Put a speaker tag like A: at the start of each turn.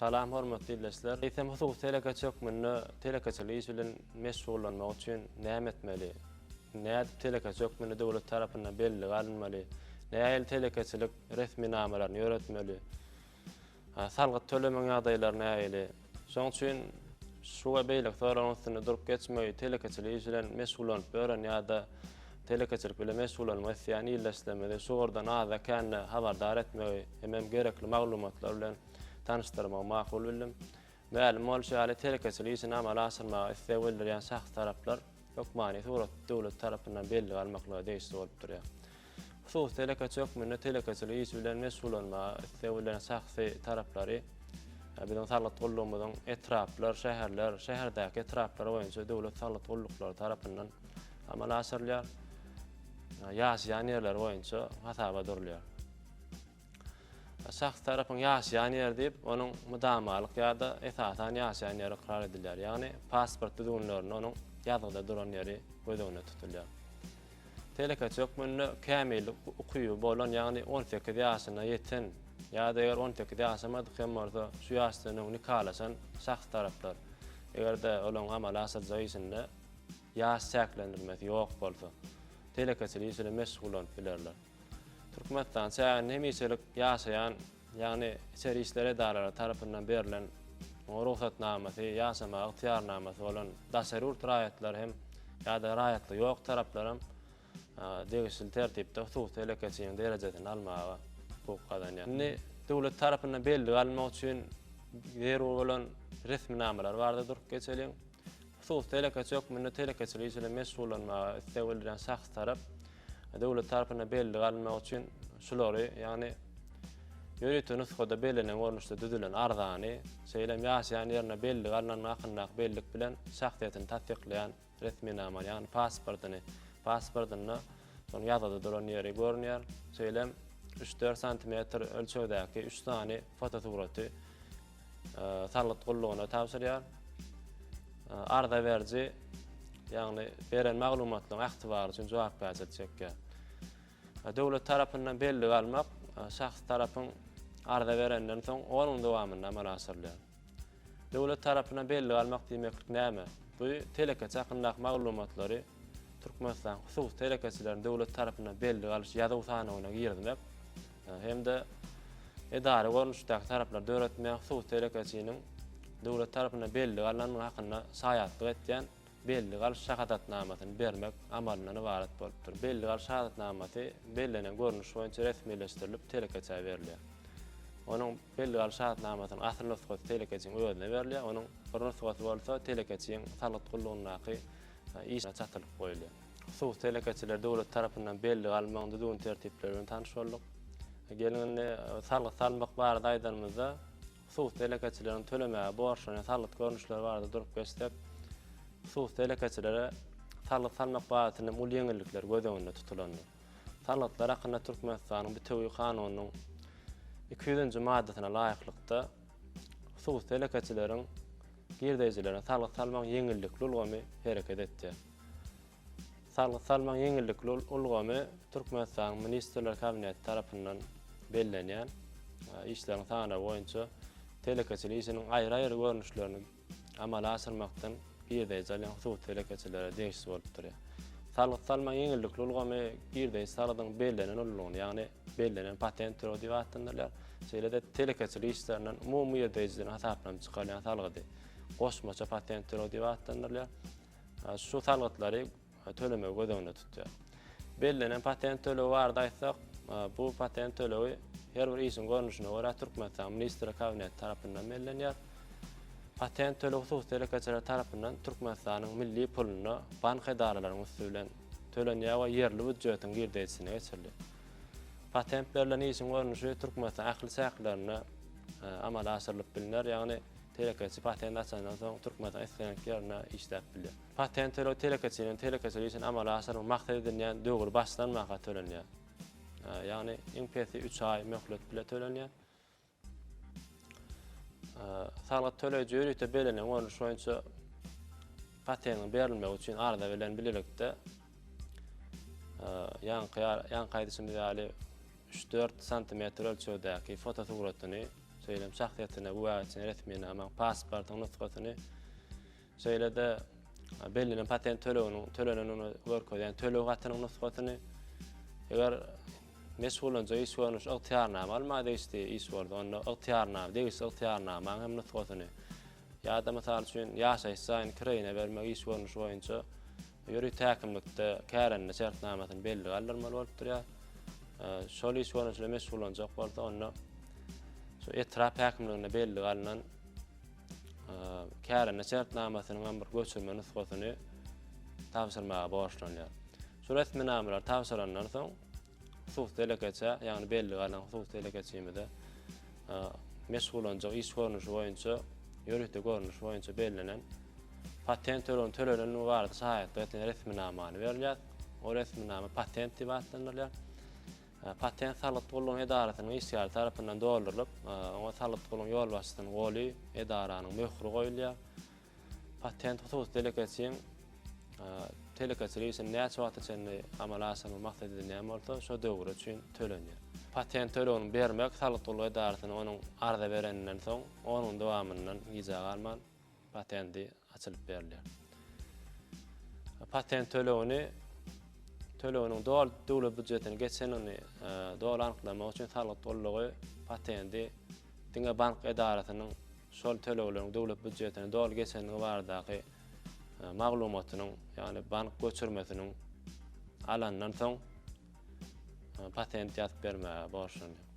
A: Salam hormatly dinleyiciler. Eýsem hukuk teleka çok minni telekaçylyk bilen meşgul bolmak üçin näme etmeli? Näde teleka çok minni döwlet tarapyndan belli alınmaly? Näme telekaçylyk resmi namalaryny öğretmeli? Salgyt tölemeň ýagdaýlary näme? Şoň üçin şuga beýlik soragyň üstüne durup geçmegi telekaçylyk bilen meşgul bolup ören ýa-da telekaçylyk bilen meşgul bolmak isleýän ýyllaşdyrmady. Şugardan aza känne habardar etmegi hem gerekli maglumatlar bilen tanıştırmak makul bildim. Mälim bolşaly telekaçylyk üçin amal asyrmak isleýän şahs taraplar hökmani surat döwlet tarapyndan belli almakla değişdi bolup durýar. Husus telekaçylyk minni telekaçylyk bilen meşgul bolmak isleýän şahsy taraplary bizim salat gollumyzyň etraplar, şäherler, şäherdäki etraplar boýunça döwlet salat gollukları tarapyndan amal asyrylýar. Ýaşaýan ýerler boýunça hasaba durulýar. Şahs tarapyň ýaşaýan ýer diýip, onuň mudamalyk ýa-da esasan ýaşaýan ýeri ikrar edilýär. Ýagny pasport düzgünlerini onuň ýazgyda duran ýeri gözüňe tutulýar. Telekaçylyk minni kämil ukuýy bolan, ýagny 18 ýaşyna ýeten ýa-da eger 18 ýaşamady hem bolsa şu ýaşdyny nikahlaşan şahs taraplar egerde olaň amal asyrjak işinde ýaş çäklendirmesi ýok bolsa telekaçylyk bilen meşgul bolup bilerler. Türkmenistan şäherinde hemiselik ýaşaýan, ýagny içeri işler edaralary tarapyndan berilen ruhsatnamasy, ýaşamagy ýarnamasy bolan daşarurt raýatlar hem ýa-da raýatly ýok taraplarym degişli tertipde husus telekaçylygyň derejesini almagy hukuk kazanýar. Döwlet tarapyndan belli almak üçin zerur bolan resmi namalar barda durup geçelýär. Husus telekaçylyk minni telekaçylyk bilen meşgul bolmagy isleýän şahs tarap döwlet tarapyndan belli almak üçin şulary, ýagny ýönetim nusgada bellilen görnüşde düzülen arzany, şeýlem ýaşaýan ýerine belli alynan akynnak bellik bilen şahsiýetini tasdikleýän resmi nama, ýagny pasportyny şonu ýazada duran ýeri görnýär. Şeýlem 3-4 sm ölçegdäki 3 tane fotosuraty salat gollugyna tapşyrýar. Arda berji, ýagny beren maglumatlaryň ähtibary üçin jogap berjekler. Döwlet tarapyndan belli almak şahs tarapyň arda berenden soň onuň dowamynda amal asyrylýar. Döwlet tarapyndan belli almak diýmeklik näme? Bu telekaçy hakyndak maglumatlary Türkmenistan husus telekaçylaryň döwlet tarapyndan belli alyş ýazyw sanawyna girmek hem-de edara görnüşdäki taraplar döwletme husus telekaçynyň döwlet tarapyndan belli alynan hakynda saýatlyk etýän belli alyş şahadatnamasyny bermek amalyna ibaret bolupdyr. Belli alyş şahadatnamasy bellenen görnüş boýunça resmileşdirilip telekaçyga berilýär. Onuň belli alyş şahadatnamasynyň asl nusgasy telekaçynyň özüne berilýär. Onuň bir nusgasy bolsa telekaçynyň salat gullugynaky işe çatylyp goýulýar. Husus telekaçylar döwlet tarapyndan belli almagyň düzgün tertipleri bilen tanyş bolduk. Gelin salmak barada aýdymyzda husus telekaçylaryň tölemäge borçlaryň salat görnüşleri barada durup geçdik. Husus telekaçylary salat salmak basyny mul ýeňillikler gözüňde tutulandy. Salatlar hakynda Türkmenistanyň Bitiwi kanunynyň 200-nji maddasyna laýyklykda husus telekaçylaryň girdejilerine salat salmak ýeňillikli ulgamy hereket etdi. Salat salmak ýeňillikli ulgamy Türkmenistan Ministrler Kabineti tarapyndan bellenýän işleriň sany boýunça telekaçylyk işiniň aýry-aýry görnüşlerini amal asyrmakdan girdejileriniň husus telekaçylary değişik bolup durýar. Salat salmak ýeňillikli ulgamy girdeji saladyň bellenen ulguny, ýagny bellenen patent türi diýip atylýar. Şeýle-de telekaçylyk işlerinden umumy ýerdejilerini hasaplanıp çykarýan salgydy goşmaça patent türi diýip atylýar. Şu salgytlary tölemek gözüňde tutýar. Bellenen patent төлegi barda aýtsak, bu patent төлegi her bir işin görnüşine görä Türkmenistan Ministrler Kabineti tarapyndan bellenýär. Patent төлegi husus telekaçylar tarapyndan Türkmenistanyň milli puluny bank edaralarynyň üstünden tölenýär we yerli büdjetin girdejisine geçirilýär. Patent berilen işin görnüşi Türkmenistan ahly sähklerini amal asyrylyp bilinýär, ýagny telekaçy patent açandan soň Türkmenistan isleýänlerine işläp bilýär. Patent telekaçynyň telekaçylyk üçin amal asyrmak maksat edilýän döwür başlanmaga tölenýär. Ýagny iňpesi 3 ay möhlet bilen tölenýär. Salat töleji ýürüýte belenen görnüş boýunça patentiň berilmegi üçin arda bilen bilelikde ýan gaýdysyny ýaly 3-4 cm ölçegdäki fotosuratyny söylem şahsiyetine bu için resmiyene ama pasportun nusxasyny şeýle-de bellilen patent töleneni görkezýän töle gatynyň nusxasyny eger mesulunca iş görnüş ygtyarnama almady iste iş boldy onda ygtyarnama degis ygtyarnama hem nusxasyny ýa-da mysal üçin ýaşaýsaň kirine bermek iş görnüş boýunça ýöri täkimlikde kärenne şertnamasyny belli galdyrmaly bolup durýar. Şol iş görnüşle mesulunca bolsa onda şu etraf häkimligine belli galynan kärenne şertnamasynyň bir göçürme nusxasyny tapşyrmaga borçlanýar. Şu resminameler tapşyrandan soň husus delegatsiýa, ýagny belli galan husus delegatsiýamyzda mesulunca iş görnüşi boýunça ýörükde görnüş boýunça bellenen patent töleneni barada şahyatda eten resminamany berilýär. O resminama patent diýip atlanylýar. Patent salyk gulluny edarasynyň işgär tarapyndan doldurylyp, o salyk gulluny ýol başçysynyň goly edaranyň möhri goýulýar. Patent husus delegatsiýaň delegatsiýasyň näçe wagt içinde amal aşyryl maksat edilýän bolsa, şo döwür üçin tölenýär. Patent tölenini bermek salyk gulluny edarasynyonyň arza berenden soň, onuň dowamyndan ýyjak alman patenti açylyp berilýär. Patent töleňiniň dowlat büdjetine geçenini dowlat anyklamak üçin salyk gullugy patenti diňe bank edarasynyň şol töleňleriň dowlat büdjetine dowlat geçenini bardaky maglumatynyň, ýani bank göçürmesiniň alandan soň patent ýazyp bermäge borçlanýar.